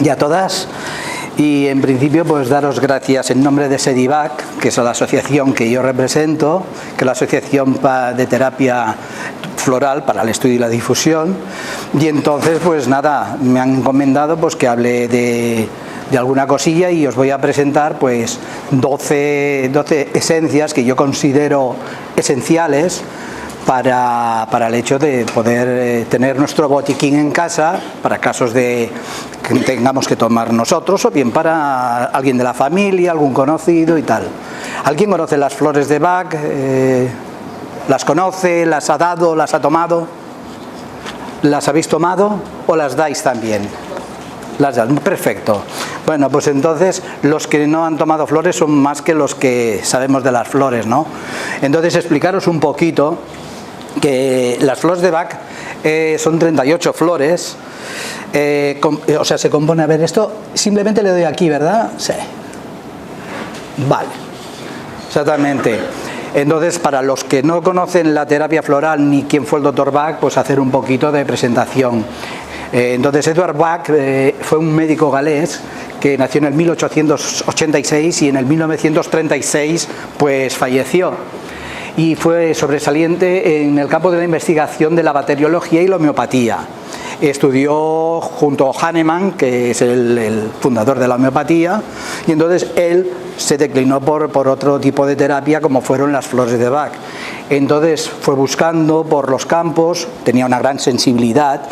y a todas. Y en principio pues daros gracias en nombre de SEDIVAC, que es la asociación que yo represento, que es la Asociación de Terapia Floral para el Estudio y la Difusión. Y entonces pues nada, me han encomendado pues que hable de alguna cosilla y os voy a presentar pues 12 esencias que yo considero esenciales para el hecho de poder tener nuestro botiquín en casa para casos de que tengamos que tomar nosotros o bien para alguien de la familia, algún conocido y tal. ¿Alguien conoce las flores de Bach? ¿Las conoce? ¿Las ha dado? ¿Las ha tomado? ¿Las habéis tomado o las dais también? Las dais, perfecto. Bueno, pues entonces los que no han tomado flores son más que los que sabemos de las flores, ¿no? Entonces explicaros un poquito que las flores de Bach son 38 flores, o sea, se compone, a ver, esto simplemente le doy aquí, ¿verdad? Sí. Vale, exactamente. Entonces, para los que no conocen la terapia floral ni quién fue el Dr. Bach, pues hacer un poquito de presentación. Entonces, Edward Bach fue un médico galés que nació en el 1886 y en el 1936 pues falleció. Y fue sobresaliente en el campo de la investigación de la bacteriología y la homeopatía. Estudió junto a Hahnemann, que es el fundador de la homeopatía, y entonces él se declinó por otro tipo de terapia como fueron las flores de Bach. Entonces fue buscando por los campos, tenía una gran sensibilidad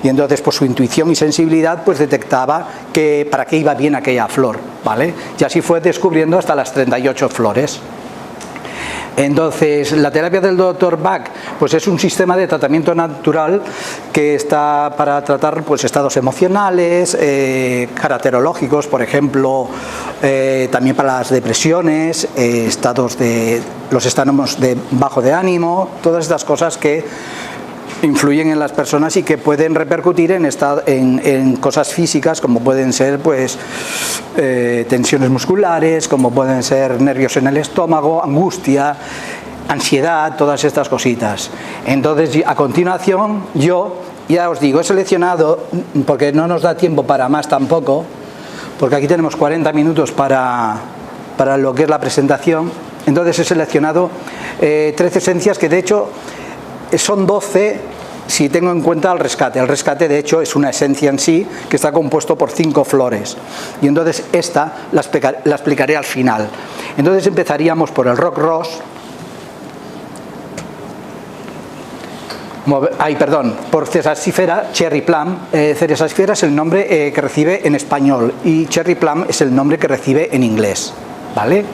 y entonces por su intuición y sensibilidad pues detectaba que para qué iba bien aquella flor, ¿vale? Y así fue descubriendo hasta las 38 flores. Entonces, la terapia del Dr. Bach pues es un sistema de tratamiento natural que está para tratar pues estados emocionales, caracterológicos, por ejemplo, también para las depresiones, los estados de bajo de ánimo, todas estas cosas que influyen en las personas y que pueden repercutir en cosas físicas como pueden ser pues tensiones musculares, como pueden ser nervios en el estómago, angustia, ansiedad, todas estas cositas. Entonces, a continuación, yo ya os digo, he seleccionado, porque no nos da tiempo para más tampoco, porque aquí tenemos 40 minutos para lo que es la presentación. Entonces he seleccionado 13 esencias que de hecho son 12 si tengo en cuenta el rescate. El rescate de hecho es una esencia en sí que está compuesto por 5 flores y entonces esta la explicaré al final. Entonces empezaríamos por el rock rose, por Cerasifera cherry plum. Cerasifera es el nombre que recibe en español y cherry plum es el nombre que recibe en inglés, ¿vale?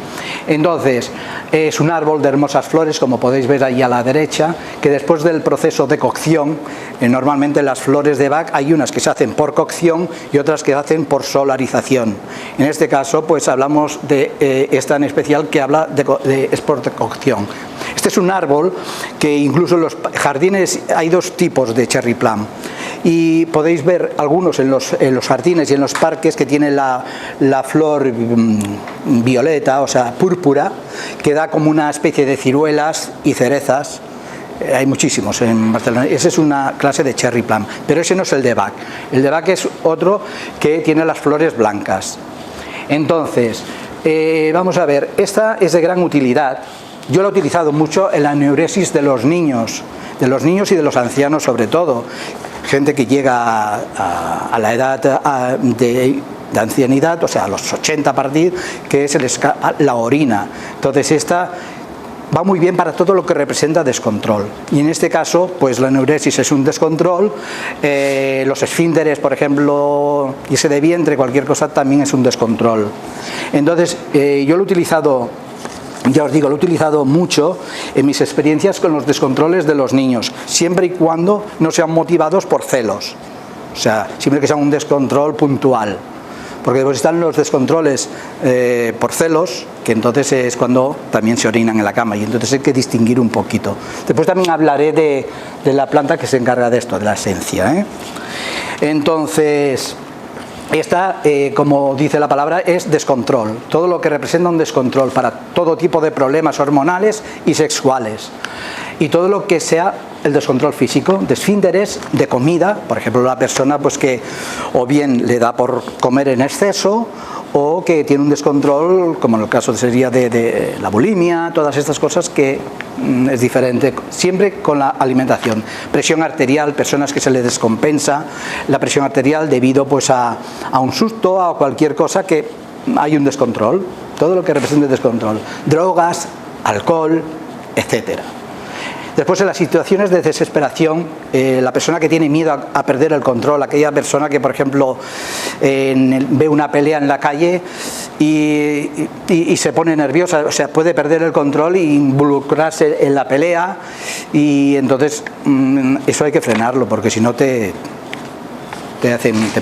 Entonces es un árbol de hermosas flores, como podéis ver ahí a la derecha, que después del proceso de cocción, normalmente las flores de Bach hay unas que se hacen por cocción y otras que se hacen por solarización. En este caso pues hablamos de esta en especial que habla es por cocción. Este es un árbol que incluso en los jardines hay 2 tipos de cherry plum y podéis ver algunos en los jardines y en los parques que tienen la flor violeta, o sea púrpura, que da como una especie de ciruelas y cerezas. Hay muchísimos en Barcelona. Esa es una clase de cherry plum, pero ese no es el de Bach. El de Bach es otro que tiene las flores blancas. Entonces, vamos a ver, esta es de gran utilidad. Yo la he utilizado mucho en la neuresis de los niños y de los ancianos sobre todo. Gente que llega a la edad de ancianidad, o sea, a los 80 a partir, que es la orina. Entonces esta va muy bien para todo lo que representa descontrol. Y en este caso, pues la neuresis es un descontrol, los esfínteres, por ejemplo, y ese de vientre, cualquier cosa también es un descontrol. Entonces, yo lo he utilizado, ya os digo, lo he utilizado mucho en mis experiencias con los descontroles de los niños, siempre y cuando no sean motivados por celos. O sea, siempre que sea un descontrol puntual. Porque después están los descontroles por celos, que entonces es cuando también se orinan en la cama, y entonces hay que distinguir un poquito. Después también hablaré de la planta que se encarga de esto, de la esencia, ¿eh? Entonces, esta, como dice la palabra, es descontrol. Todo lo que representa un descontrol para todo tipo de problemas hormonales y sexuales. Y todo lo que sea el descontrol físico, de esfínteres, de comida, por ejemplo la persona pues que o bien le da por comer en exceso o que tiene un descontrol, como en el caso sería de la bulimia, todas estas cosas que es diferente, siempre con la alimentación. Presión arterial, personas que se les descompensa la presión arterial debido pues a un susto, a cualquier cosa que hay un descontrol, todo lo que represente descontrol. Drogas, alcohol, etcétera. Después, en las situaciones de desesperación, la persona que tiene miedo a perder el control, aquella persona que, por ejemplo, ve una pelea en la calle y se pone nerviosa, o sea, puede perder el control e involucrarse en la pelea, y entonces eso hay que frenarlo, porque si no te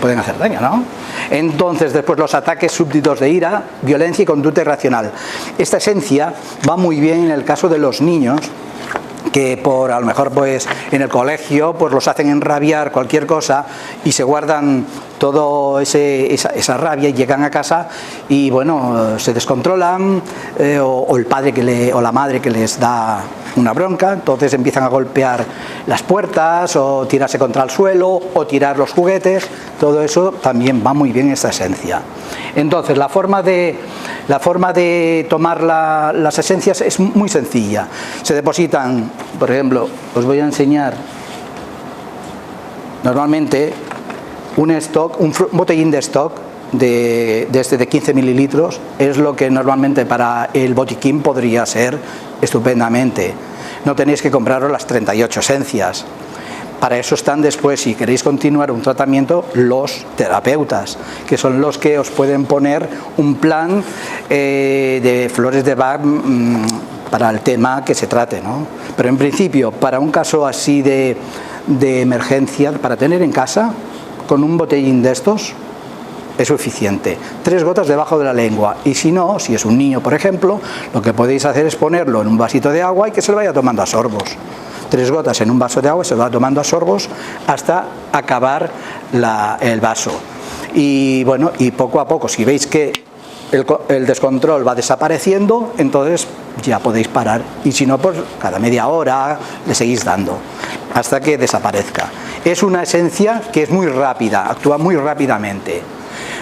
pueden hacer daño, ¿no? Entonces, después los ataques súbditos de ira, violencia y conducta irracional. Esta esencia va muy bien en el caso de los niños, que a lo mejor pues en el colegio pues los hacen enrabiar cualquier cosa y se guardan todo esa rabia y llegan a casa y bueno, se descontrolan, o el padre o la madre que les da una bronca, entonces empiezan a golpear las puertas o tirarse contra el suelo o tirar los juguetes. Todo eso también va muy bien esta esencia. Entonces la forma de tomar las esencias es muy sencilla. Se depositan, por ejemplo, os voy a enseñar normalmente un botellín de stock de 15 mililitros, es lo que normalmente para el botiquín podría ser estupendamente. No tenéis que compraros las 38 esencias. Para eso están después, si queréis continuar un tratamiento, los terapeutas, que son los que os pueden poner un plan de flores de Bach para el tema que se trate, ¿no? Pero en principio, para un caso así de emergencia, para tener en casa, con un botellín de estos es suficiente. 3 gotas debajo de la lengua, y si no, si es un niño por ejemplo, lo que podéis hacer es ponerlo en un vasito de agua y que se lo vaya tomando a sorbos. 3 gotas en un vaso de agua y se lo va tomando a sorbos hasta acabar el vaso. Y bueno, y poco a poco, si veis que el descontrol va desapareciendo, entonces ya podéis parar, y si no, pues cada media hora le seguís dando hasta que desaparezca. Es una esencia que es muy rápida, actúa muy rápidamente.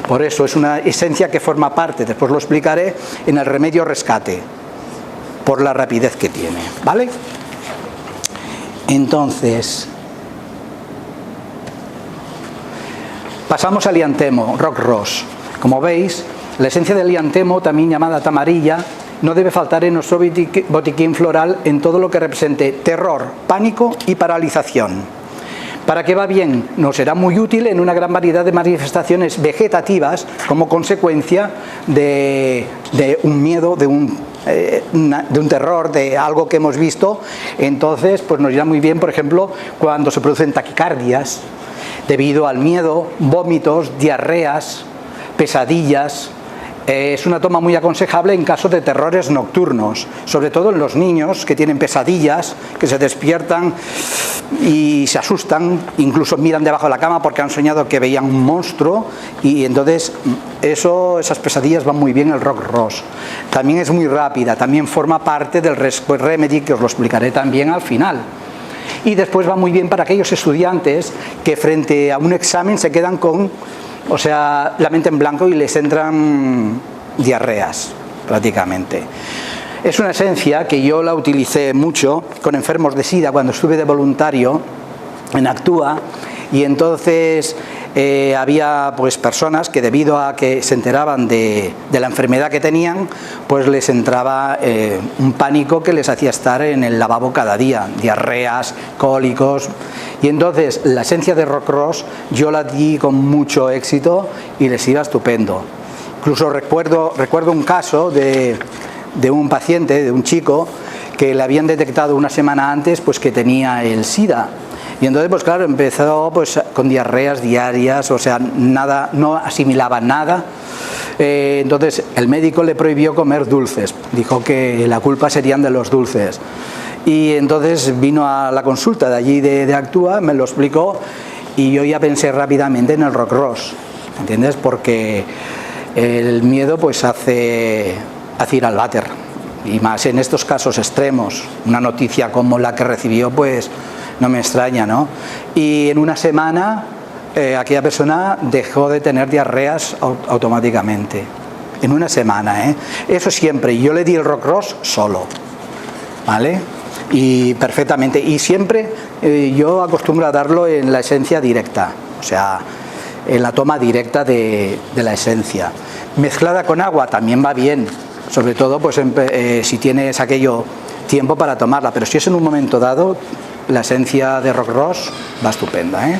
Por eso es una esencia que forma parte, después lo explicaré, en el remedio rescate, por la rapidez que tiene, ¿vale? Entonces, pasamos al liantemo, rock ross. Como veis, la esencia del liantemo, también llamada tamarilla, no debe faltar en nuestro botiquín floral en todo lo que represente terror, pánico y paralización. ¿Para qué va bien? Nos será muy útil en una gran variedad de manifestaciones vegetativas como consecuencia de un miedo, de un terror, de algo que hemos visto. Entonces, pues nos irá muy bien, por ejemplo, cuando se producen taquicardias debido al miedo, vómitos, diarreas, pesadillas. Es una toma muy aconsejable en caso de terrores nocturnos, sobre todo en los niños que tienen pesadillas, que se despiertan y se asustan, incluso miran debajo de la cama porque han soñado que veían un monstruo, y entonces esas pesadillas van muy bien el rock ross. También es muy rápida, también forma parte del Rescue Remedy, que os lo explicaré también al final. Y después va muy bien para aquellos estudiantes que frente a un examen se quedan la mente en blanco y les entran diarreas prácticamente. Es una esencia que yo la utilicé mucho con enfermos de SIDA cuando estuve de voluntario en Actúa, y entonces había pues personas que debido a que se enteraban de la enfermedad que tenían, pues les entraba un pánico que les hacía estar en el lavabo cada día, diarreas, cólicos, y entonces la esencia de rock ross yo la di con mucho éxito y les iba estupendo. Incluso recuerdo un caso de un paciente, de un chico que le habían detectado una semana antes pues que tenía el SIDA. Y entonces, pues claro, empezó pues con diarreas diarias, o sea, nada, no asimilaba nada. Entonces el médico le prohibió comer dulces, dijo que la culpa serían de los dulces. Y entonces vino a la consulta de allí de Actúa, me lo explicó, y yo ya pensé rápidamente en el rock ross, ¿entiendes? Porque el miedo pues hace ir al váter, y más en estos casos extremos. Una noticia como la que recibió pues no me extraña, ¿no? Y en una semana aquella persona dejó de tener diarreas automáticamente. En una semana, ¿eh? Eso siempre. Yo le di el Rockros solo, ¿vale? Y perfectamente. Y siempre yo acostumbro a darlo en la esencia directa, o sea, en la toma directa de la esencia. Mezclada con agua también va bien, sobre todo pues si tienes aquello tiempo para tomarla, pero si es en un momento dado, la esencia de Rockros va estupenda, ¿eh?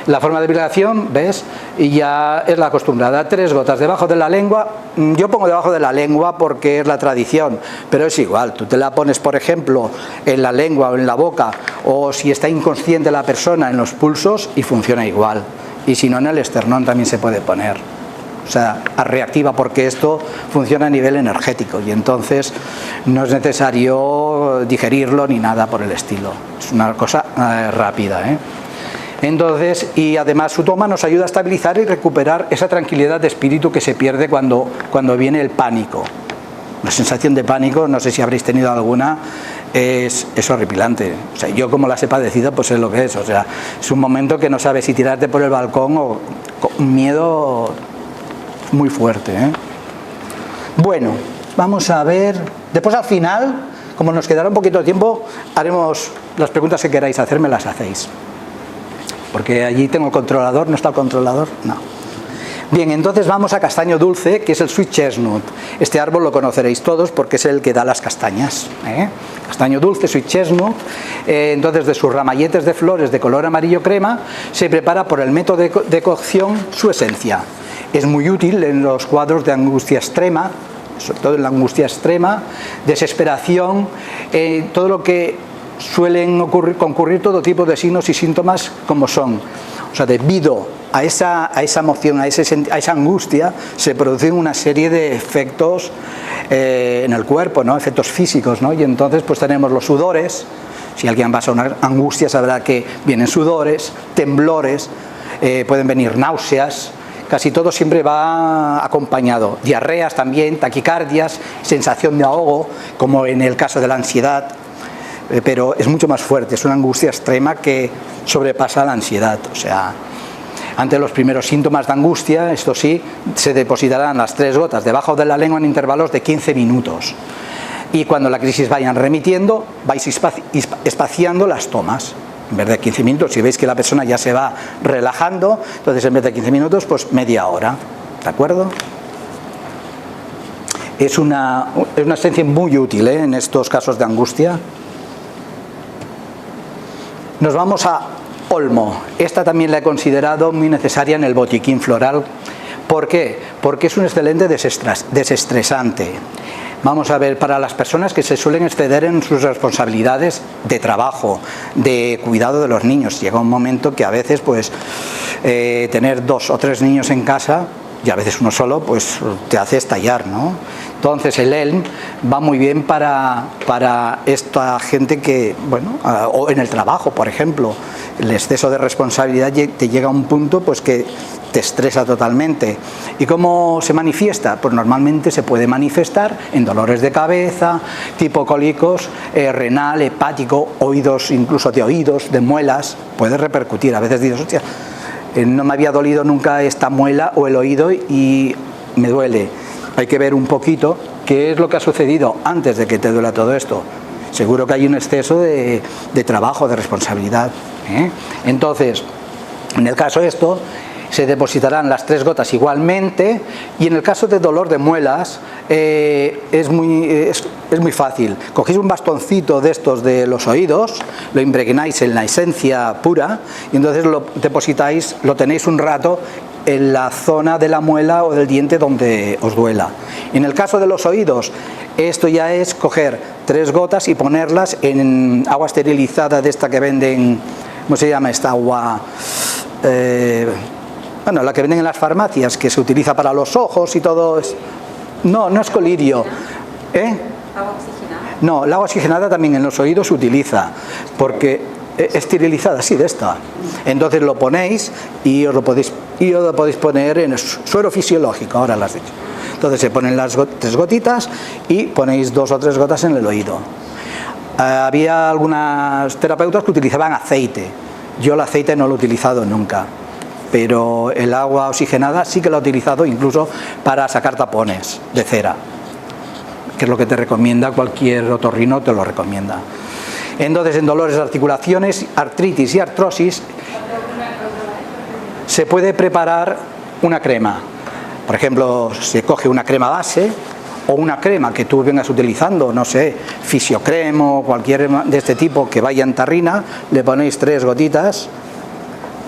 La forma de aplicación, ¿ves? Y ya es la acostumbrada, 3 gotas debajo de la lengua. Yo pongo debajo de la lengua porque es la tradición, pero es igual, tú te la pones, por ejemplo, en la lengua o en la boca, o si está inconsciente la persona, en los pulsos, y funciona igual. Y si no, en el esternón también se puede poner. O sea, reactiva, porque esto funciona a nivel energético y entonces no es necesario digerirlo ni nada por el estilo. Es una cosa rápida, ¿eh? Entonces, y además su toma nos ayuda a estabilizar y recuperar esa tranquilidad de espíritu que se pierde cuando viene el pánico. La sensación de pánico, no sé si habréis tenido alguna, es horripilante. O sea, yo como las he padecido, pues es lo que es. O sea, es un momento que no sabes si tirarte por el balcón o con miedo muy fuerte, ¿eh? Bueno, vamos a ver. Después al final, como nos quedará un poquito de tiempo, haremos las preguntas que queráis hacer, me las hacéis. Porque allí tengo el controlador, ¿no está el controlador? No. Bien, entonces vamos a castaño dulce, que es el sweet chestnut. Este árbol lo conoceréis todos porque es el que da las castañas, ¿eh? Castaño dulce, sweet chestnut. Entonces, de sus ramalletes de flores de color amarillo crema, se prepara por el método de cocción su esencia. Es muy útil en los cuadros de angustia extrema, sobre todo en la angustia extrema, desesperación, todo lo que suelen concurrir todo tipo de signos y síntomas como son. O sea, debido a esa emoción, a esa angustia, se producen una serie de efectos en el cuerpo, ¿no? Efectos físicos, ¿no? Y entonces pues tenemos los sudores. Si alguien pasa una angustia sabrá que vienen sudores, temblores, pueden venir náuseas. Casi todo siempre va acompañado. Diarreas también, taquicardias, sensación de ahogo, como en el caso de la ansiedad. Pero es mucho más fuerte, es una angustia extrema que sobrepasa la ansiedad. O sea, ante los primeros síntomas de angustia, esto sí, se depositarán las 3 gotas debajo de la lengua en intervalos de 15 minutos. Y cuando la crisis vayan remitiendo, vais espaciando las tomas. En vez de 15 minutos, si veis que la persona ya se va relajando, entonces en vez de 15 minutos, pues media hora. ¿De acuerdo? Es una esencia muy útil, ¿eh? En estos casos de angustia. Nos vamos a olmo. Esta también la he considerado muy necesaria en el botiquín floral. ¿Por qué? Porque es un excelente desestresante. Vamos a ver, para las personas que se suelen exceder en sus responsabilidades de trabajo, de cuidado de los niños, llega un momento que a veces pues tener 2 o 3 niños en casa, y a veces uno solo, pues te hace estallar, ¿no? Entonces el ELM va muy bien para esta gente que, bueno, o en el trabajo, por ejemplo, el exceso de responsabilidad te llega a un punto pues que te estresa totalmente. ¿Y cómo se manifiesta? Pues normalmente se puede manifestar en dolores de cabeza, tipo cólicos, renal, hepático, oídos, incluso de oídos, de muelas, puede repercutir. A veces dices, hostia, no me había dolido nunca esta muela o el oído y me duele. Hay que ver un poquito qué es lo que ha sucedido antes de que te duela todo esto. Seguro que hay un exceso de trabajo, de responsabilidad, ¿eh? Entonces, en el caso de esto, se depositarán las 3 gotas igualmente, y en el caso de dolor de muelas es muy fácil. Cogéis un bastoncito de estos de los oídos, lo impregnáis en la esencia pura y entonces lo depositáis, lo tenéis un rato en la zona de la muela o del diente donde os duela. En el caso de los oídos, esto ya es coger 3 gotas y ponerlas en agua esterilizada de esta que venden, ¿cómo se llama esta agua? Bueno, la que venden en las farmacias, que se utiliza para los ojos y todo. No es colirio. ¿Agua oxigenada? No, el agua oxigenada también en los oídos se utiliza, porque esterilizada, sí, de esta. Entonces lo ponéis y os lo podéis poner en el suero fisiológico, ahora lo has dicho. Entonces se ponen las 3 gotitas y ponéis 2 o 3 gotas en el oído. Había algunas terapeutas que utilizaban aceite. Yo el aceite no lo he utilizado nunca, pero el agua oxigenada sí que lo he utilizado incluso para sacar tapones de cera, que es lo que te recomienda cualquier otorrino, te lo recomienda. Entonces, en dolores de articulaciones, artritis y artrosis, se puede preparar una crema. Por ejemplo, se coge una crema base o una crema que tú vengas utilizando, no sé, Fisiocrem o cualquier de este tipo que vaya en tarrina, le ponéis 3 gotitas,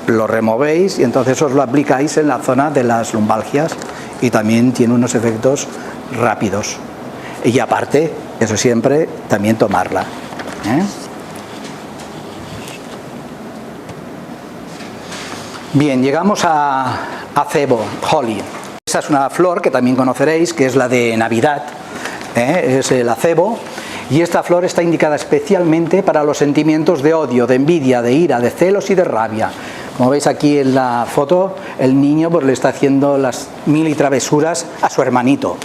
lo removéis y entonces os lo aplicáis en la zona de las lumbalgias y también tiene unos efectos rápidos. Y aparte, eso siempre, también tomarla, ¿eh? Bien, llegamos a cebo, holly. Esa es una flor que también conoceréis, que es la de Navidad, es el acebo, y esta flor está indicada especialmente para los sentimientos de odio, de envidia, de ira, de celos y de rabia. Como veis aquí en la foto, el niño pues le está haciendo las mil y travesuras a su hermanito,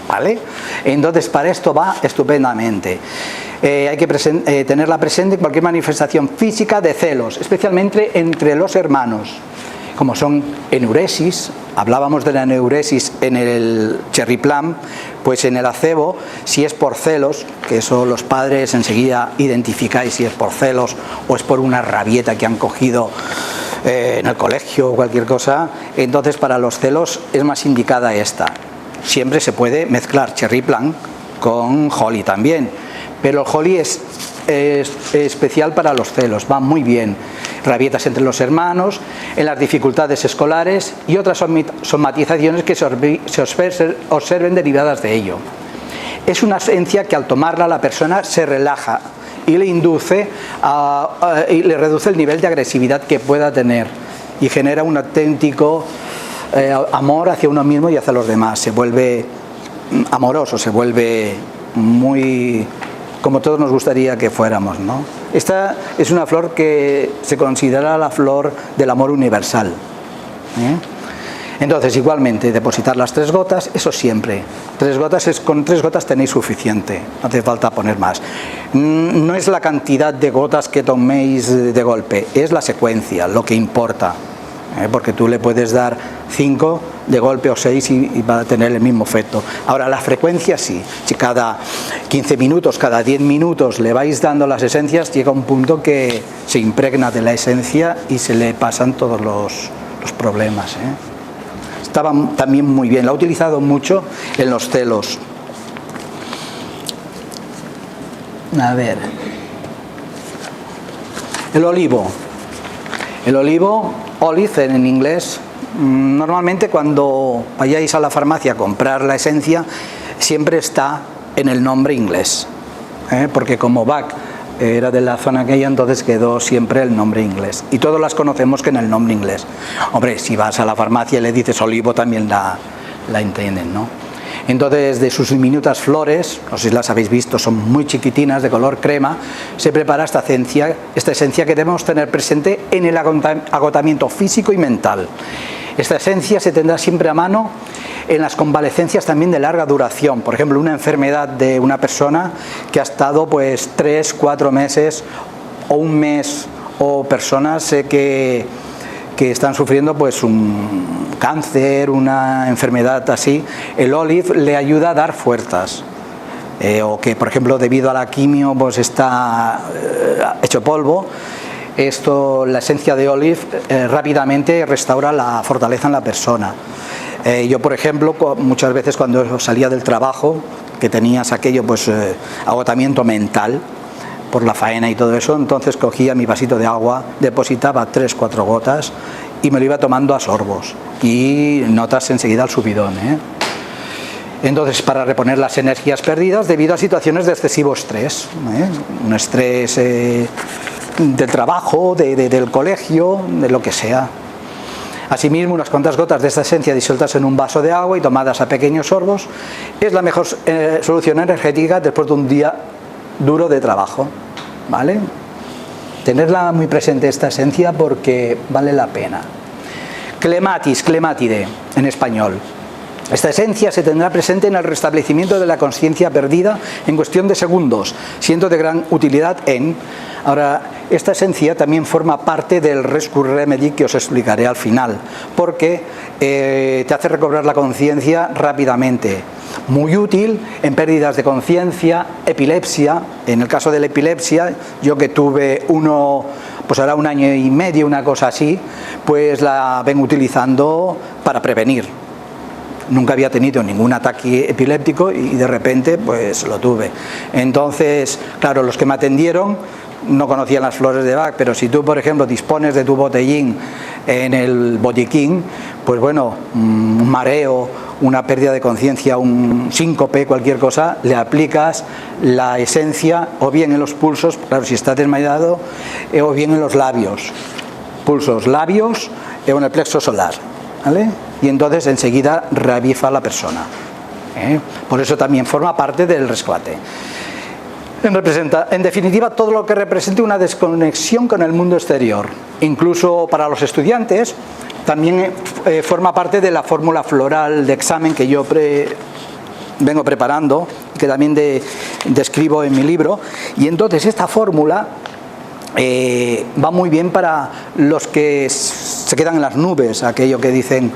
¿vale? Entonces para esto va estupendamente. Hay que tenerla presente en cualquier manifestación física de celos, especialmente entre los hermanos, como son enuresis. Hablábamos de la enuresis en el cherry plum, pues en el acebo, si es por celos, que eso los padres enseguida identificáis si es por celos o es por una rabieta que han cogido en el colegio o cualquier cosa, entonces para los celos es más indicada esta. Siempre se puede mezclar cherry plum con holly también, pero el holly es especial para los celos, va muy bien. Rabietas entre los hermanos, en las dificultades escolares y otras somatizaciones que se observen derivadas de ello. Es una esencia que al tomarla la persona se relaja y le induce y le reduce el nivel de agresividad que pueda tener y genera un auténtico amor hacia uno mismo y hacia los demás. Se vuelve amoroso, se vuelve muy como todos nos gustaría que fuéramos, ¿no? Esta es una flor que se considera la flor del amor universal, ¿eh? Entonces, igualmente, depositar las 3 gotas, eso siempre. 3 gotas con 3 gotas tenéis suficiente, no hace falta poner más. No es la cantidad de gotas que toméis de golpe, es la secuencia, lo que importa. Porque tú le puedes dar 5 de golpe o 6 y va a tener el mismo efecto. Ahora la frecuencia sí, si cada 15 minutos, cada 10 minutos le vais dando las esencias, llega un punto que se impregna de la esencia y se le pasan todos los problemas, ¿eh? Estaba también muy bien, la he utilizado mucho en los celos. A ver, el olivo. El olivo, olive en inglés, normalmente cuando vayáis a la farmacia a comprar la esencia, siempre está en el nombre inglés, porque como Bach era de la zona aquella, entonces quedó siempre el nombre inglés. Y todos las conocemos que en el nombre inglés. Hombre, si vas a la farmacia y le dices olivo, también la entienden, ¿no? Entonces, de sus diminutas flores, no sé si las habéis visto, son muy chiquitinas, de color crema, se prepara esta esencia que debemos tener presente en el agotamiento físico y mental. Esta esencia se tendrá siempre a mano en las convalecencias también de larga duración. Por ejemplo, una enfermedad de una persona que ha estado pues 3, 4 meses o un mes, o personas que están sufriendo pues un cáncer, una enfermedad así. El olive le ayuda a dar fuerzas, o que por ejemplo debido a la quimio pues está hecho polvo. La esencia de olive rápidamente restaura la fortaleza en la persona. Yo por ejemplo muchas veces cuando salía del trabajo, que tenías aquello pues agotamiento mental por la faena y todo eso, entonces cogía mi vasito de agua, depositaba 3, 4 gotas y me lo iba tomando a sorbos y notas enseguida el subidón, ¿eh? Entonces, para reponer las energías perdidas debido a situaciones de excesivo estrés, un estrés del trabajo, del colegio, de lo que sea. Asimismo, unas cuantas gotas de esta esencia disueltas en un vaso de agua y tomadas a pequeños sorbos es la mejor solución energética después de un día duro de trabajo, ¿vale? Tenerla muy presente esta esencia porque vale la pena. Clematis, clematide en español. Esta esencia se tendrá presente en el restablecimiento de la conciencia perdida en cuestión de segundos, siendo de gran utilidad en... Ahora, esta esencia también forma parte del res cur remedi que os explicaré al final, porque te hace recobrar la conciencia rápidamente. Muy útil en pérdidas de conciencia, epilepsia. En el caso de la epilepsia, yo que tuve pues ahora 1 año y medio, una cosa así, pues la vengo utilizando para prevenir. Nunca había tenido ningún ataque epiléptico y de repente pues lo tuve. Entonces, claro, los que me atendieron no conocían las flores de Bach, pero si tú, por ejemplo, dispones de tu botellín en el botiquín, pues bueno, un mareo, una pérdida de conciencia, un síncope, cualquier cosa, le aplicas la esencia o bien en los pulsos, claro, si está desmayado, o bien en los labios. Pulsos, labios o en el plexo solar, ¿vale? Y entonces enseguida reaviva la persona. Por eso también forma parte del rescate. En definitiva, todo lo que represente una desconexión con el mundo exterior, incluso para los estudiantes, también forma parte de la fórmula floral de examen que yo vengo preparando, que también describo en mi libro. Y entonces esta fórmula va muy bien para los que se quedan en las nubes, aquello que dicen...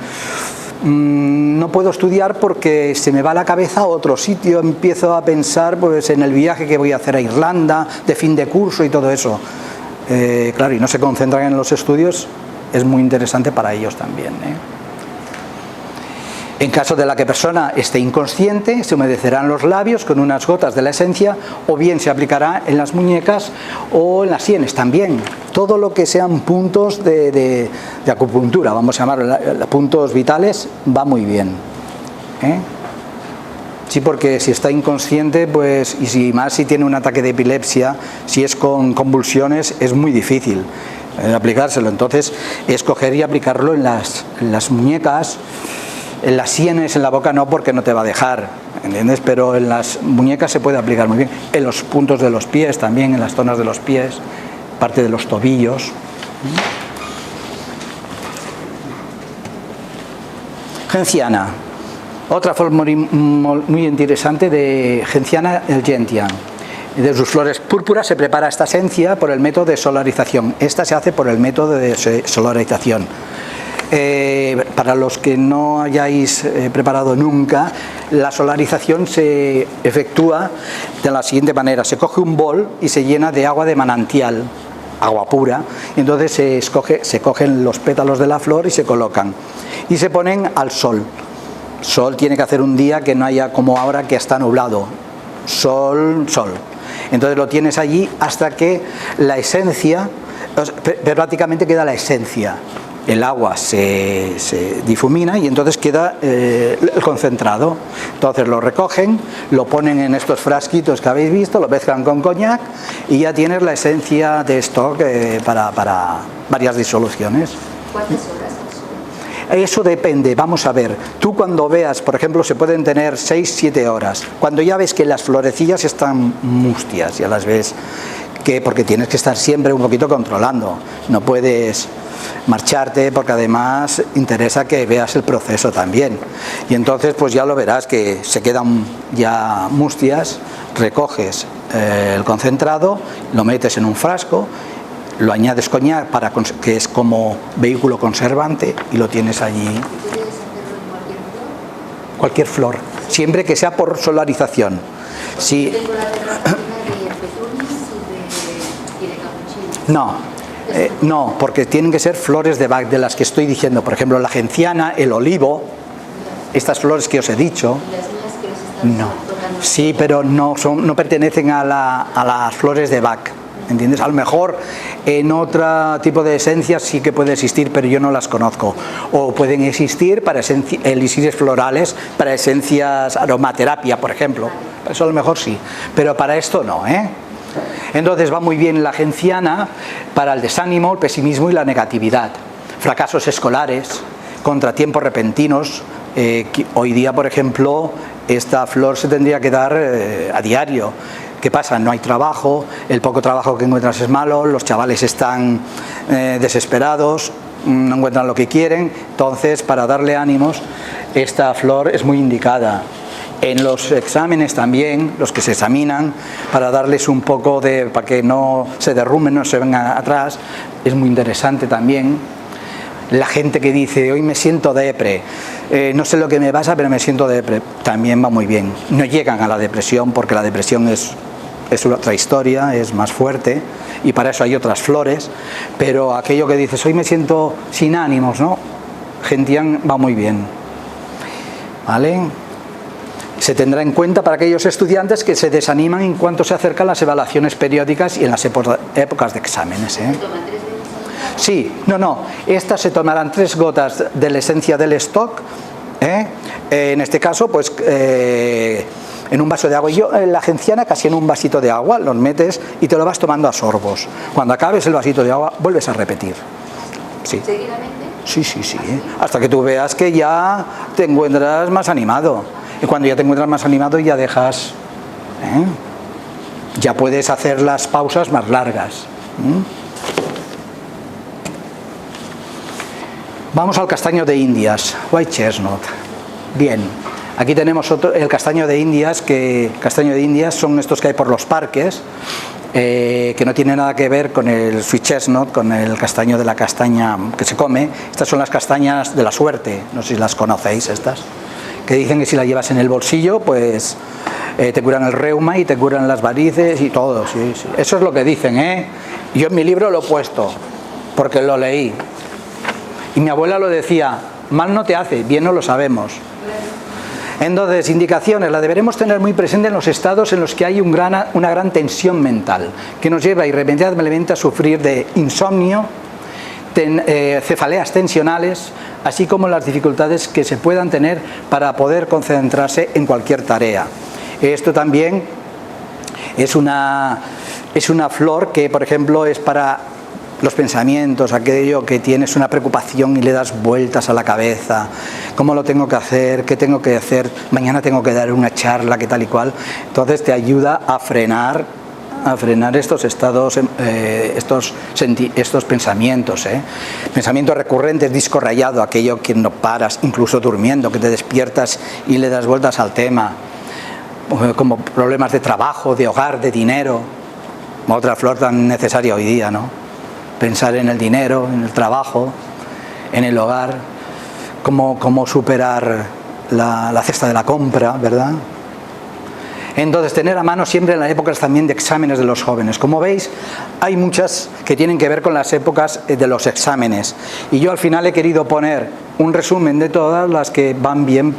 no puedo estudiar porque se me va la cabeza a otro sitio, empiezo a pensar pues en el viaje que voy a hacer a Irlanda, de fin de curso y todo eso. Claro, y no se concentran en los estudios, es muy interesante para ellos también. En caso de la que persona esté inconsciente, se humedecerán los labios con unas gotas de la esencia, o bien se aplicará en las muñecas o en las sienes también. Todo lo que sean puntos de acupuntura, vamos a llamarlo, puntos vitales, va muy bien. Sí, porque si está inconsciente, pues, y si más si tiene un ataque de epilepsia, si es con convulsiones, es muy difícil aplicárselo. Entonces, escoger y aplicarlo en las muñecas. En las sienes, en la boca no, porque no te va a dejar, ¿entiendes? Pero en las muñecas se puede aplicar muy bien. En los puntos de los pies también, en las zonas de los pies, parte de los tobillos. Genciana. Otra forma muy interesante de genciana, el gentian. De sus flores púrpuras se prepara esta esencia por el método de solarización. Esta se hace por el método de solarización. Para los que no hayáis preparado nunca, la solarización se efectúa de la siguiente manera: se coge un bol y se llena de agua de manantial, agua pura, y entonces se cogen los pétalos de la flor y se colocan y se ponen al sol. Sol tiene que hacer un día que no haya como ahora que está nublado, sol. Entonces lo tienes allí hasta que la esencia, pero prácticamente queda la esencia. El agua se difumina y entonces queda el concentrado. Entonces lo recogen, lo ponen en estos frasquitos que habéis visto, lo mezclan con coñac y ya tienes la esencia de stock para varias disoluciones. ¿Cuántas horas al sol? Eso depende, vamos a ver. Tú cuando veas, por ejemplo, se pueden tener 6-7 horas. Cuando ya ves que las florecillas están mustias, ya las ves, porque tienes que estar siempre un poquito controlando. No puedes marcharte porque además interesa que veas el proceso también. Y entonces pues ya lo verás que se quedan ya mustias, recoges el concentrado, lo metes en un frasco, lo añades coñac que es como vehículo conservante y lo tienes allí. ¿Puedes hacerlo en Cualquier flor, siempre que sea por solarización. Sí. Tengo la terapia de petunias y de capuchino. No, porque tienen que ser flores de Bach de las que estoy diciendo, por ejemplo la genciana, el olivo, estas flores que os he dicho. ¿Y las mías que los están No, tocando? sí, pero no pertenecen a las flores de Bach, ¿entiendes? A lo mejor en otro tipo de esencias sí que puede existir, pero yo no las conozco. O pueden existir para elixires florales, para esencias, aromaterapia, por ejemplo. Eso a lo mejor sí, pero para esto no, Entonces va muy bien la genciana para el desánimo, el pesimismo y la negatividad. Fracasos escolares, contratiempos repentinos. Hoy día, por ejemplo, esta flor se tendría que dar a diario. ¿Qué pasa? No hay trabajo, el poco trabajo que encuentras es malo, los chavales están desesperados. no encuentran lo que quieren. Entonces, para darle ánimos, esta flor es muy indicada. En los exámenes también, los que se examinan, para darles un poco de, para que no se derrumben, no se vengan atrás, es muy interesante también. La gente que dice, hoy me siento depre, no sé lo que me pasa, pero me siento depre, también va muy bien. No llegan a la depresión, porque la depresión es otra historia, es más fuerte, y para eso hay otras flores, pero aquello que dices, hoy me siento sin ánimos, ¿no? Gentian va muy bien, ¿vale? Se tendrá en cuenta para aquellos estudiantes que se desaniman en cuanto se acercan las evaluaciones periódicas y en las épocas de exámenes, ¿eh? Sí, no, estas se tomarán 3 gotas de la esencia del stock, en este caso, pues en un vaso de agua. Yo, la genciana, casi en un vasito de agua, los metes y te lo vas tomando a sorbos. Cuando acabes el vasito de agua, vuelves a repetir. Sí. ¿Seguidamente? Sí, hasta que tú veas que ya te encuentras más animado. Y cuando ya te encuentras más animado, ya dejas, ya puedes hacer las pausas más largas. Vamos al castaño de Indias, White Chestnut. Bien, aquí tenemos el castaño de Indias, castaño de Indias son estos que hay por los parques, que no tiene nada que ver con el sweet chestnut, con el castaño de la castaña que se come. Estas son las castañas de la suerte, no sé si las conocéis estas, que dicen que si las llevas en el bolsillo, pues te curan el reuma y te curan las varices y todo, sí. Eso es lo que dicen, ¿eh? Yo en mi libro lo he puesto, porque lo leí. Y mi abuela lo decía, mal no te hace, bien no lo sabemos. Entonces, indicaciones, la deberemos tener muy presente en los estados en los que hay una gran tensión mental, que nos lleva irremediablemente a sufrir de insomnio, cefaleas tensionales, así como las dificultades que se puedan tener para poder concentrarse en cualquier tarea. Esto también es una flor que, por ejemplo, es para los pensamientos, aquello que tienes una preocupación y le das vueltas a la cabeza, cómo lo tengo que hacer, qué tengo que hacer, mañana tengo que dar una charla, qué tal y cual. Entonces te ayuda a frenar estos estados, estos pensamientos, pensamientos recurrentes, disco rayado, aquello que no paras, incluso durmiendo, que te despiertas y le das vueltas al tema, como problemas de trabajo, de hogar, de dinero. Otra flor tan necesaria hoy día, ¿no? Pensar en el dinero, en el trabajo, en el hogar, cómo superar la cesta de la compra, ¿verdad? Entonces, tener a mano siempre en las épocas también de exámenes de los jóvenes. Como veis, hay muchas que tienen que ver con las épocas de los exámenes. Y yo al final he querido poner un resumen de todas las que van bien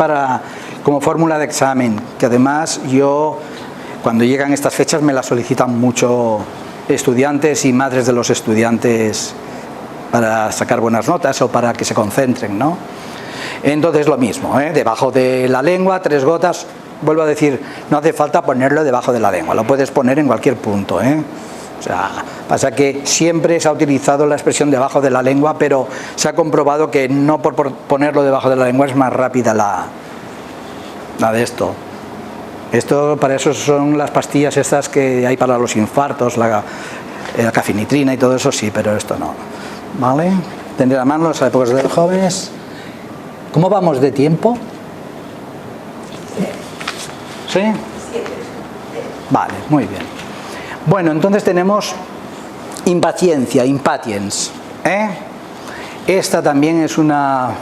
como fórmula de examen, que además yo, cuando llegan estas fechas, me las solicitan mucho estudiantes y madres de los estudiantes para sacar buenas notas o para que se concentren, ¿no? Entonces lo mismo, debajo de la lengua, 3 gotas, vuelvo a decir, no hace falta ponerlo debajo de la lengua, lo puedes poner en cualquier punto, O sea, pasa que siempre se ha utilizado la expresión debajo de la lengua, pero se ha comprobado que no por ponerlo debajo de la lengua es más rápida la de esto. Para eso son las pastillas estas que hay para los infartos, la cafinitrina y todo eso, sí, pero esto no. ¿Vale? Tener a mano las épocas de los jóvenes. ¿Cómo vamos de tiempo? ¿Sí? Vale, muy bien. Bueno, entonces tenemos impaciencia, impatience. Esta también es una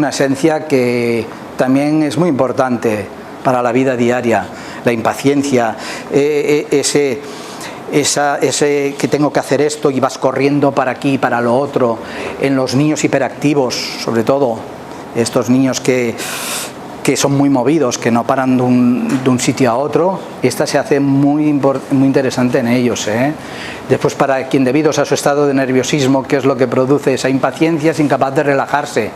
esencia que también es muy importante para la vida diaria, la impaciencia, ese que tengo que hacer esto y vas corriendo para aquí, para lo otro. En los niños hiperactivos, sobre todo, estos niños que son muy movidos, que no paran de un sitio a otro, esta se hace muy interesante en ellos. Después, para quien, debido a su estado de nerviosismo, que es lo que produce esa impaciencia, es incapaz de relajarse.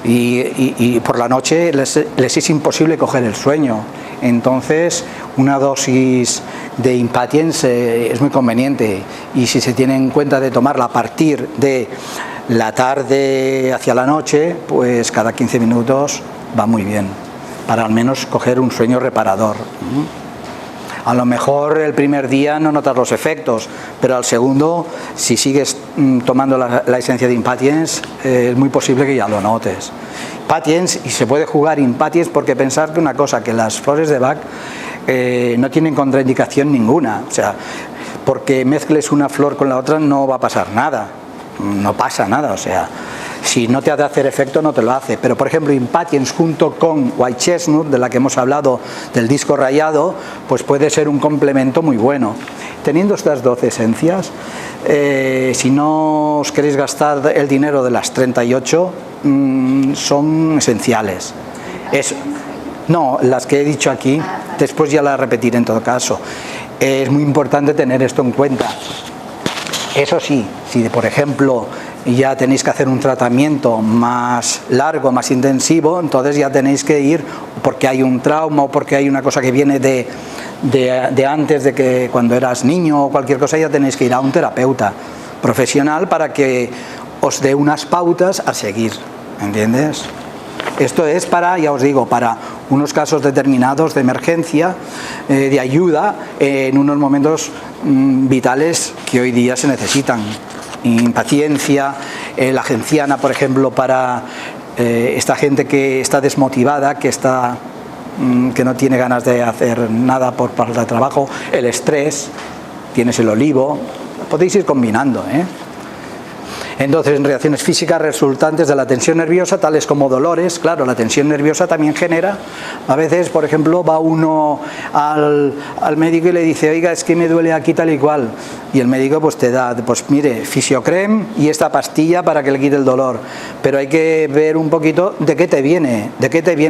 Y por la noche les es imposible coger el sueño. Entonces, una dosis de impatience es muy conveniente, y si se tiene en cuenta de tomarla a partir de la tarde hacia la noche, pues cada 15 minutos va muy bien, para al menos coger un sueño reparador. A lo mejor el primer día no notas los efectos, pero al segundo, si sigues tomando la esencia de Impatiens, es muy posible que ya lo notes. Impatiens, y se puede jugar Impatiens porque pensar que una cosa, que las flores de Bach no tienen contraindicación ninguna, o sea, porque mezcles una flor con la otra no va a pasar nada, no pasa nada, o sea, si no te ha de hacer efecto no te lo hace, pero por ejemplo Impatiens junto con White Chestnut, de la que hemos hablado del disco rayado, pues puede ser un complemento muy bueno. Teniendo estas 12 esencias, si no os queréis gastar el dinero de las 38, son esenciales. No, las que he dicho aquí, después ya las repetiré en todo caso. Es muy importante tener esto en cuenta. Eso sí, si por ejemplo ya tenéis que hacer un tratamiento más largo, más intensivo, entonces ya tenéis que ir porque hay un trauma o porque hay una cosa que viene de antes, de que cuando eras niño o cualquier cosa, ya tenéis que ir a un terapeuta profesional para que os dé unas pautas a seguir, ¿entiendes? Esto es para, ya os digo, para unos casos determinados de emergencia, de ayuda en unos momentos vitales que hoy día se necesitan. Impaciencia, la genciana, por ejemplo, para esta gente que está desmotivada, que no tiene ganas de hacer nada por falta de trabajo, el estrés, tienes el olivo, podéis ir combinando, Entonces, en reacciones físicas resultantes de la tensión nerviosa, tales como dolores, claro, la tensión nerviosa también genera, a veces, por ejemplo, va uno al médico y le dice, oiga, es que me duele aquí tal y cual, y el médico pues te da, pues mire, Fisiocrem y esta pastilla para que le quite el dolor, pero hay que ver un poquito de qué te viene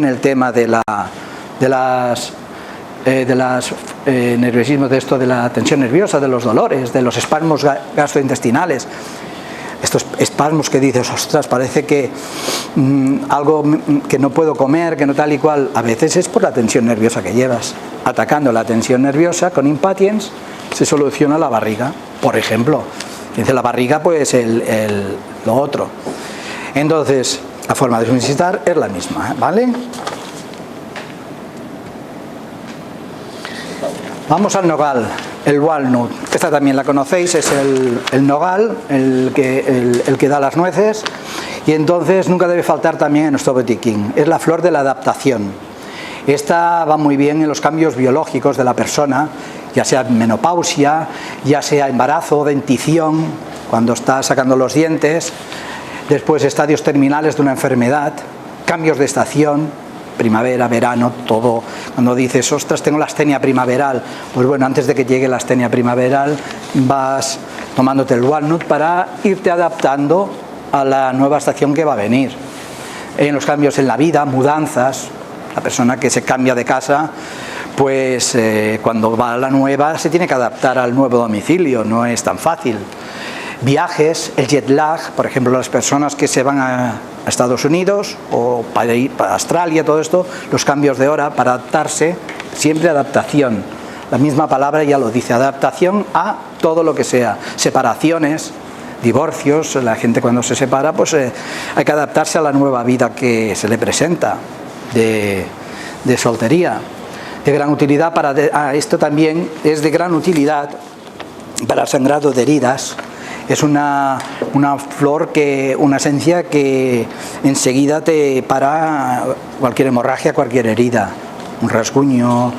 el tema de las nerviosismos, de esto de la tensión nerviosa, de los dolores, de los espasmos gastrointestinales. Estos espasmos que dices, ostras, parece que algo que no puedo comer, que no tal y cual, a veces es por la tensión nerviosa que llevas. Atacando la tensión nerviosa con Impatiens se soluciona la barriga, por ejemplo. Dice la barriga, pues lo otro. Entonces, la forma de solicitar es la misma, ¿vale? Vamos al nogal, el walnut. Esta también la conocéis, es el nogal, el que da las nueces, y entonces nunca debe faltar también en nuestro botiquín. Es la flor de la adaptación. Esta va muy bien en los cambios biológicos de la persona, ya sea menopausia, ya sea embarazo, dentición, cuando está sacando los dientes, después estadios terminales de una enfermedad, cambios de estación, primavera, verano, todo. Cuando dices, ostras, tengo la astenia primaveral, pues bueno, antes de que llegue la astenia primaveral vas tomándote el walnut para irte adaptando a la nueva estación que va a venir. En los cambios en la vida, mudanzas, la persona que se cambia de casa, pues cuando va a la nueva se tiene que adaptar al nuevo domicilio, no es tan fácil. Viajes, el jet lag, por ejemplo, las personas que se van a Estados Unidos o para ir para Australia, todo esto, los cambios de hora para adaptarse, siempre adaptación. La misma palabra ya lo dice, adaptación a todo lo que sea, separaciones, divorcios, la gente cuando se separa, pues hay que adaptarse a la nueva vida que se le presenta de soltería. De gran utilidad esto también es de gran utilidad para sangrado de heridas. Es una flor, una esencia que enseguida te para cualquier hemorragia, cualquier herida, un rasguño.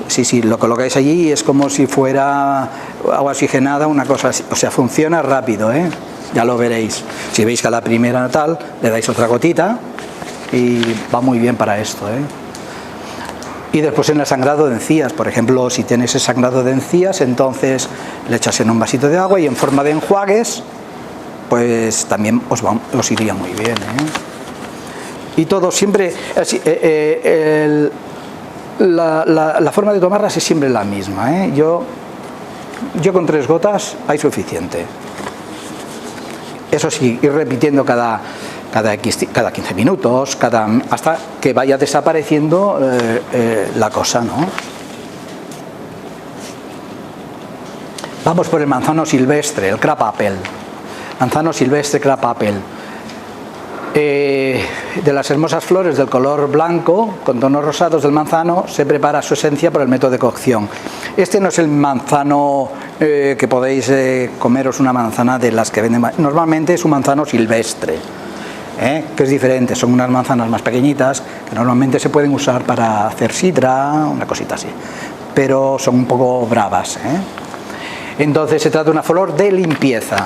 Sí, lo colocáis allí y es como si fuera agua oxigenada, una cosa así. O sea, funciona rápido, ya lo veréis. Si veis que a la primera tal, le dais otra gotita y va muy bien para esto, Y después en el sangrado de encías, por ejemplo, si tienes el sangrado de encías, entonces le echas en un vasito de agua y en forma de enjuagues, pues también os iría muy bien, Y todo siempre, la forma de tomarlas es siempre la misma, Yo con 3 gotas hay suficiente. Eso sí, ir repitiendo cada 15 minutos, hasta que vaya desapareciendo la cosa, ¿no? Vamos por el manzano silvestre, el crab apple. Manzano silvestre, crab apple. De las hermosas flores del color blanco con tonos rosados del manzano se prepara su esencia por el método de cocción. Este no es el manzano que podéis comeros una manzana de las que venden. Normalmente es un manzano silvestre, que es diferente. Son unas manzanas más pequeñitas que normalmente se pueden usar para hacer sidra, una cosita así, pero son un poco bravas. Entonces se trata de una flor de limpieza.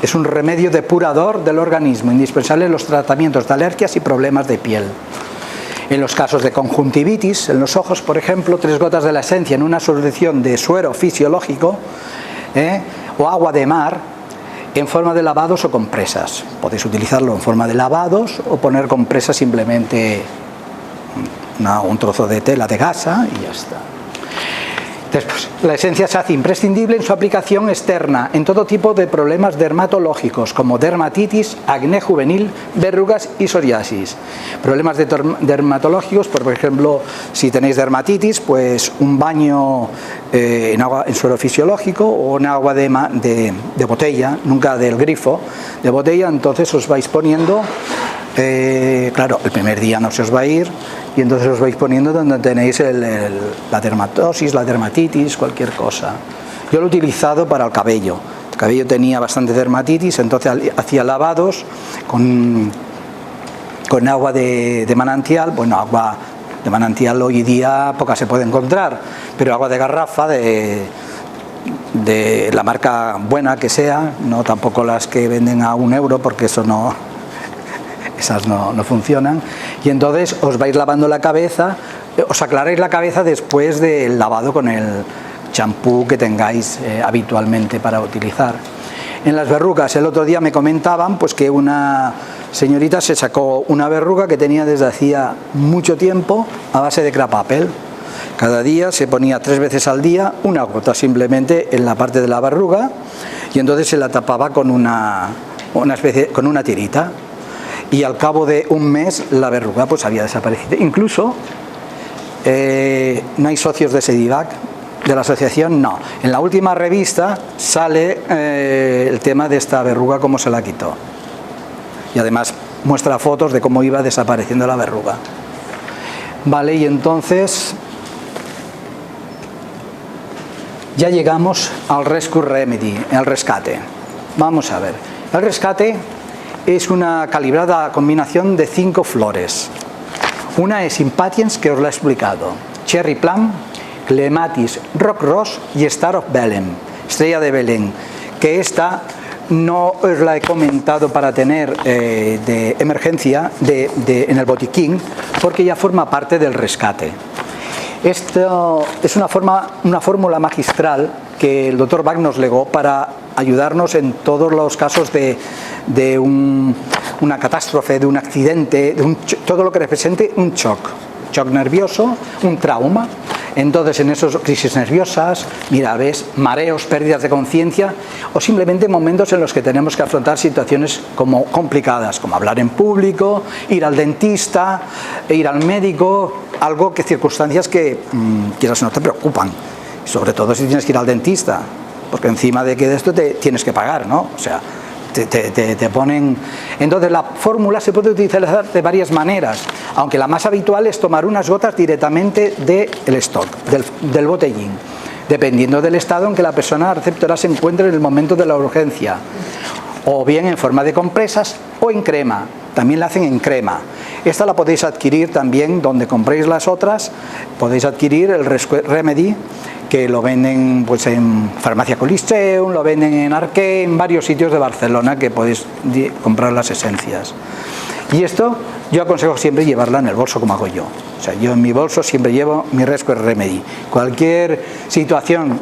Es un remedio depurador del organismo, indispensable en los tratamientos de alergias y problemas de piel. En los casos de conjuntivitis, en los ojos, por ejemplo, 3 gotas de la esencia en una solución de suero fisiológico o agua de mar en forma de lavados o compresas. Podéis utilizarlo en forma de lavados o poner compresas simplemente un trozo de tela de gasa y ya está. Después, la esencia se hace imprescindible en su aplicación externa en todo tipo de problemas dermatológicos como dermatitis, acné juvenil, verrugas y psoriasis. Problemas dermatológicos, por ejemplo, si tenéis dermatitis, pues un baño en suero fisiológico o en agua de botella, nunca del grifo, de botella, entonces os vais poniendo, claro, el primer día no se os va a ir, y entonces os vais poniendo donde tenéis la dermatosis, la dermatitis, cualquier cosa. Yo lo he utilizado para el cabello. El cabello tenía bastante dermatitis, entonces hacía lavados con agua de manantial. Bueno, agua de manantial hoy día poca se puede encontrar, pero agua de garrafa de la marca buena que sea, no tampoco las que venden a €1, porque eso no... Esas no funcionan, y entonces os vais lavando la cabeza, os aclaráis la cabeza después del lavado con el champú que tengáis habitualmente para utilizar. En las verrugas, el otro día me comentaban pues que una señorita se sacó una verruga que tenía desde hacía mucho tiempo a base de crapapel. Cada día se ponía 3 veces al día una gota simplemente en la parte de la verruga, y entonces se la tapaba con una tirita. Y al cabo de un mes la verruga pues había desaparecido. Incluso no hay socios de Sedivac, de la asociación, no. En la última revista sale el tema de esta verruga, cómo se la quitó. Y además muestra fotos de cómo iba desapareciendo la verruga. Vale, y entonces ya llegamos al Rescue Remedy, al rescate. Vamos a ver. El rescate es una calibrada combinación de 5 flores. Una es Impatiens, que os la he explicado, Cherry Plum, Clematis, Rock Rose y Star of Belém, estrella de Belén, que esta no os la he comentado para tener de emergencia en el botiquín, porque ya forma parte del rescate. Esto es una fórmula magistral que el Dr. Bach nos legó para ayudarnos en todos los casos de una catástrofe, de un accidente, todo lo que represente un shock nervioso, un trauma. Entonces, en esas crisis nerviosas, mira, ves, mareos, pérdidas de conciencia, o simplemente momentos en los que tenemos que afrontar situaciones como complicadas, como hablar en público, ir al dentista, ir al médico, circunstancias que quieras o no te preocupan, sobre todo si tienes que ir al dentista, porque encima de que de esto te tienes que pagar, ¿no? O sea, te ponen... Entonces la fórmula se puede utilizar de varias maneras, aunque la más habitual es tomar unas gotas directamente del stock, del botellín, dependiendo del estado en que la persona receptora se encuentre en el momento de la urgencia, o bien en forma de compresas o en crema. También la hacen en crema. Esta la podéis adquirir también donde compréis las otras. Podéis adquirir el Rescue Remedy, que lo venden pues en Farmacia Coliseum, lo venden en Arqué, en varios sitios de Barcelona que podéis comprar las esencias. Y esto yo aconsejo siempre llevarla en el bolso, como hago yo. O sea, yo en mi bolso siempre llevo mi Rescue Remedy. Cualquier situación,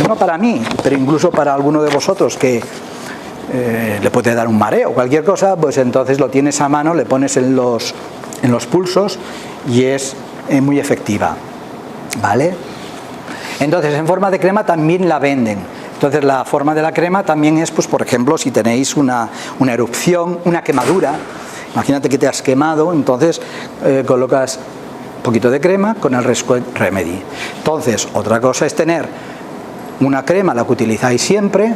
no para mí, pero incluso para alguno de vosotros que le puede dar un mareo o cualquier cosa, pues entonces lo tienes a mano, le pones en los pulsos y es muy efectiva. ¿Vale? Entonces, en forma de crema también la venden. Entonces, la forma de la crema también es, pues, por ejemplo, si tenéis una erupción, una quemadura, imagínate que te has quemado, entonces colocas un poquito de crema con el Rescue Remedy. Entonces, otra cosa es tener una crema, la que utilizáis siempre,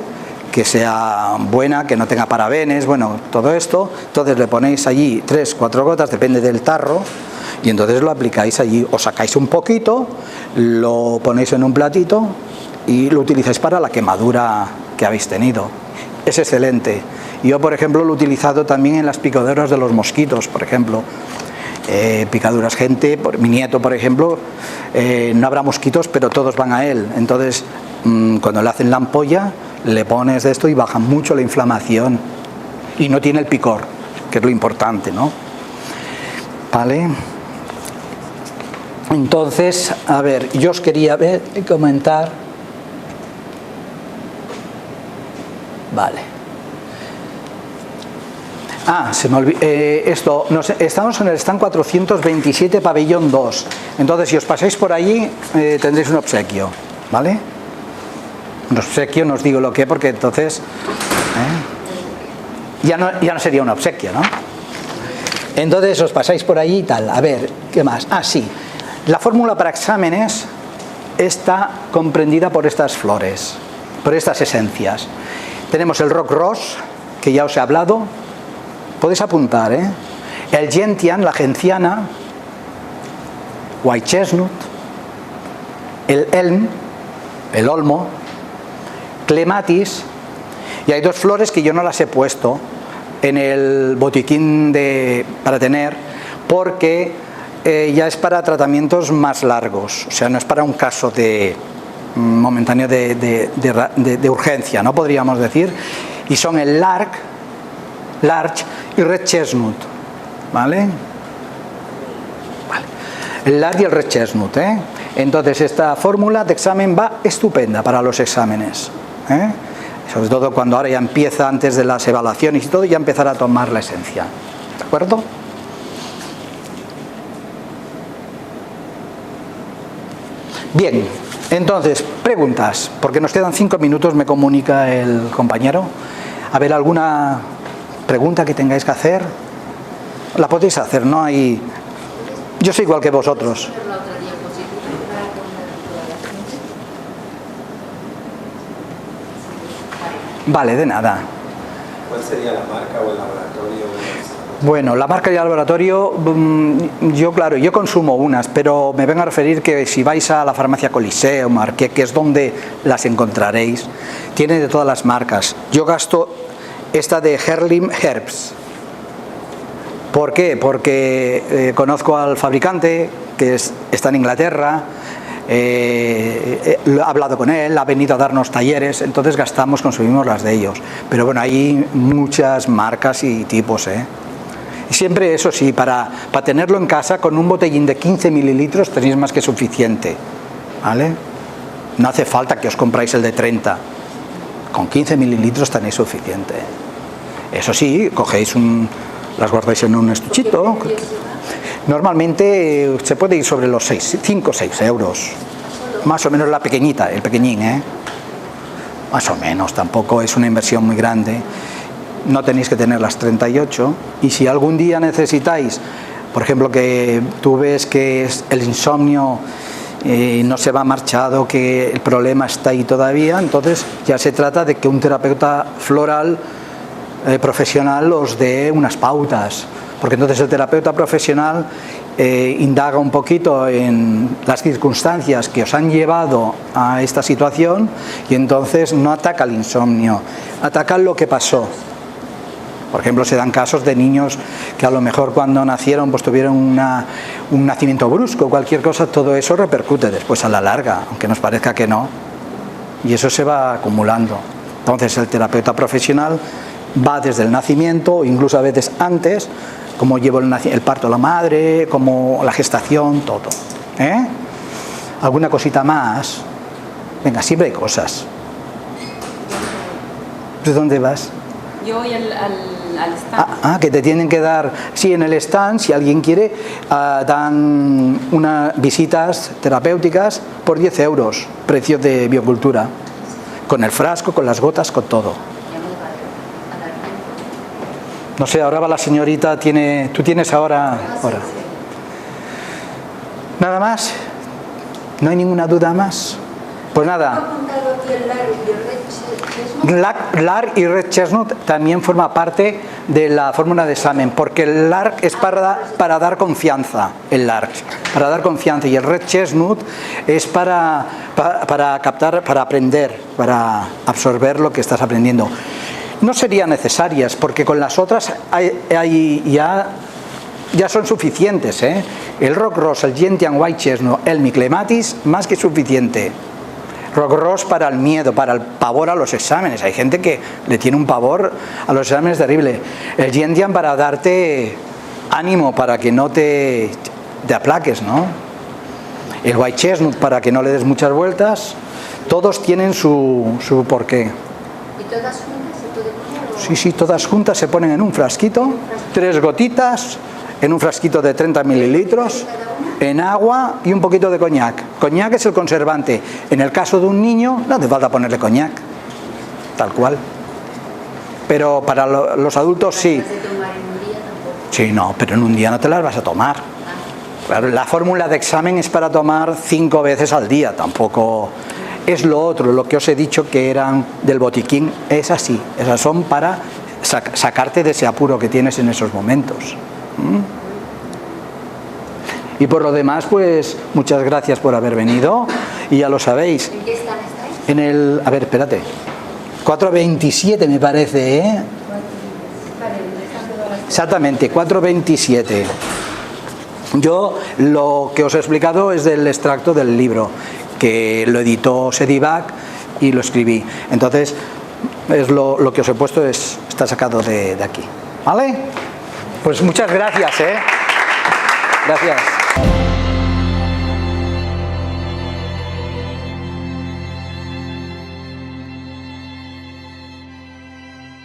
que sea buena, que no tenga parabenes, bueno, todo esto. Entonces le ponéis allí 3, 4 gotas, depende del tarro, y entonces lo aplicáis allí, os sacáis un poquito, lo ponéis en un platito y lo utilizáis para la quemadura que habéis tenido. Es excelente. Yo, por ejemplo, lo he utilizado también en las picaduras de los mosquitos, por ejemplo. Picaduras, gente, mi nieto, por ejemplo, no habrá mosquitos, pero todos van a él. Entonces, cuando le hacen la ampolla, le pones de esto y baja mucho la inflamación. Y no tiene el picor, que es lo importante, ¿no? ¿Vale? Entonces, a ver, yo os quería comentar. Vale. Se me olvidó. Esto, estamos en el stand 427, pabellón 2. Entonces, si os pasáis por allí, tendréis un obsequio, ¿vale? Un obsequio, no os digo lo que, porque entonces ya no sería un obsequio, ¿no? Entonces, os pasáis por allí y tal. A ver, ¿qué más? Sí. La fórmula para exámenes está comprendida por estas flores, por estas esencias. Tenemos el rock rose, que ya os he hablado. Podéis apuntar, el gentian, la genciana, white chestnut, el elm, el olmo, clematis, y hay 2 flores que yo no las he puesto en el botiquín para tener, porque ya es para tratamientos más largos, o sea, no es para un caso momentáneo de urgencia, ¿no? Podríamos decir, y son el larch y red chestnut, ¿vale? El larch y el red chestnut, Entonces esta fórmula de examen va estupenda para los exámenes, sobre todo cuando ahora ya empieza, antes de las evaluaciones y todo, ya empezar a tomar la esencia, ¿de acuerdo? Bien, entonces, preguntas, porque nos quedan 5 minutos, me comunica el compañero. A ver, ¿alguna pregunta que tengáis que hacer? La podéis hacer, no hay... Yo soy igual que vosotros. Vale, de nada. ¿Cuál sería la marca o el laboratorio? Bueno, la marca y el laboratorio, yo consumo unas, pero me vengo a referir que si vais a la farmacia Coliseo, Marqué, que es donde las encontraréis, tiene de todas las marcas. Yo gasto esta de Herlim Herbs. ¿Por qué? Porque conozco al fabricante, que está en Inglaterra, he hablado con él, ha venido a darnos talleres, entonces consumimos las de ellos. Pero bueno, hay muchas marcas y tipos, Y siempre, eso sí, para tenerlo en casa, con un botellín de 15 mililitros tenéis más que suficiente, ¿vale? No hace falta que os compráis el de 30. Con 15 mililitros tenéis suficiente. Eso sí, cogéis las guardáis en un estuchito. Normalmente se puede ir sobre los 5 o 6 euros. Más o menos la pequeñita, el pequeñín, Más o menos, tampoco es una inversión muy grande. No tenéis que tener las 38. Y si algún día necesitáis, por ejemplo, que tú ves que el insomnio no se va marchado, que el problema está ahí todavía, entonces ya se trata de que un terapeuta floral profesional os dé unas pautas, porque entonces el terapeuta profesional indaga un poquito en las circunstancias que os han llevado a esta situación y entonces no ataca el insomnio, ataca lo que pasó. Por ejemplo, se dan casos de niños que a lo mejor cuando nacieron pues tuvieron un nacimiento brusco, cualquier cosa, todo eso repercute después a la larga, aunque nos parezca que no, y eso se va acumulando. Entonces el terapeuta profesional va desde el nacimiento, incluso a veces antes, cómo llevó el parto a la madre, como la gestación, todo. ¿Alguna cosita más? Venga, siempre hay cosas. ¿De dónde vas? Yo voy al stand. Que te tienen que dar, sí, en el stand, si alguien quiere, dan unas visitas terapéuticas por 10 euros, precio de biocultura, con el frasco, con las gotas, con todo. No sé, ahora va la señorita, tú tienes ahora. ¿Nada más? ¿No hay ninguna duda más? Pues nada. LARC y Red Chestnut también forma parte de la fórmula de examen, porque el LARC es para dar confianza, el LARC, para dar confianza, y el Red Chestnut es para captar, para aprender, para absorber lo que estás aprendiendo. No serían necesarias, porque con las otras ya son suficientes, ¿eh? El Rock Ross, el Gentian White Chestnut, el Miclematis, más que suficiente. Rock Ross para el miedo, para el pavor a los exámenes. Hay gente que le tiene un pavor a los exámenes terrible. El Gentian para darte ánimo, para que no te aplaques, ¿no? El White Chestnut para que no le des muchas vueltas. Todos tienen su porqué. ¿Y todas juntas se puede poner? Sí, sí, todas juntas se ponen en un frasquito, 3 gotitas, en un frasquito de 30 mililitros, en agua y un poquito de coñac. Coñac es el conservante. En el caso de un niño no hace falta ponerle coñac, tal cual. Pero para los adultos sí. Sí, no, pero en un día no te las vas a tomar. Claro, la fórmula de examen es para tomar 5 veces al día, tampoco es lo otro, lo que os he dicho que eran del botiquín, es así, esas son para sacarte de ese apuro que tienes en esos momentos. Y por lo demás, pues muchas gracias por haber venido y ya lo sabéis. ¿En qué están estáis? En el, a ver, espérate, 427 me parece, ¿eh? Exactamente, 427. Yo lo que os he explicado es del extracto del libro, que lo editó Sedivac y lo escribí. Entonces, es lo que os he puesto está sacado de aquí. ¿Vale? Pues muchas gracias, ¿eh? Gracias.